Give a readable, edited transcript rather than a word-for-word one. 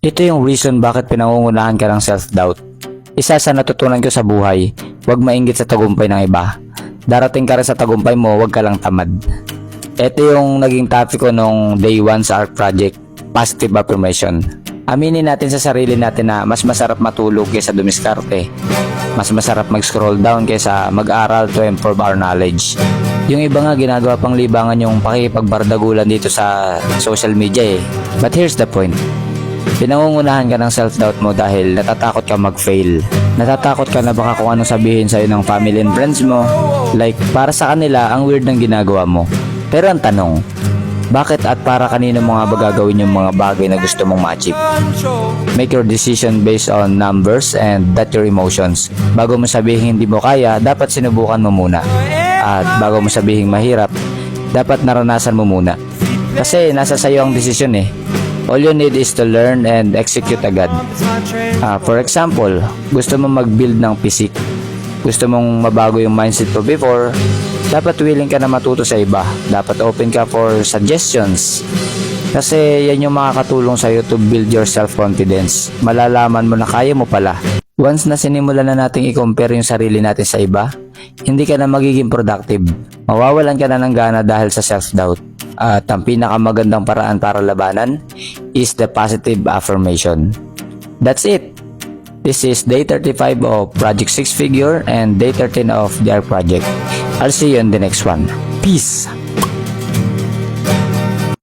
Ito yung reason bakit pinangungunahan ka ng self-doubt. Isa sa natutunan ko sa buhay, huwag mainggit sa tagumpay ng iba. Darating ka rin sa tagumpay mo, huwag ka lang tamad. Ito yung naging topic ko nung day 1 sa ARC project, positive affirmation. Aminin natin sa sarili natin na mas masarap matulog kaysa dumiskarte. Mas masarap mag-scroll down kaysa mag-aral to improve our knowledge. Yung iba nga ginagawa pang libangan yung pakikipagbardagulan dito sa social media eh. But here's the point. Pinangungunahan ka ng self-doubt mo dahil natatakot ka mag-fail. Natatakot ka na baka kung anong sabihin sa'yo ng family and friends mo. Like, para sa kanila, ang weird ng ginagawa mo. Pero ang tanong, bakit at para kanino mo nga ba gagawin yung mga bagay na gusto mong ma-achieve? Make your decision based on numbers and not your emotions. Bago mo sabihin hindi mo kaya, dapat sinubukan mo muna. At bago mo sabihin mahirap, dapat naranasan mo muna. Kasi nasa sayo ang desisyon eh. All you need is to learn and execute agad. For example, gusto mong mag-build ng physique. Gusto mong mabago yung mindset mo before, dapat willing ka na matuto sa iba. Dapat open ka for suggestions. Kasi yan yung makakatulong sa'yo to build your self-confidence. Malalaman mo na kaya mo pala. Once na sinimulan na natin i-compare yung sarili natin sa iba, hindi ka na magiging productive. Mawawalan ka na ng gana dahil sa self-doubt. At ang pinakamagandang paraan para labanan is the positive affirmation. That's it. This is day 35 of Project 6 Figure and day 13 of their project. I'll see you in the next one. Peace!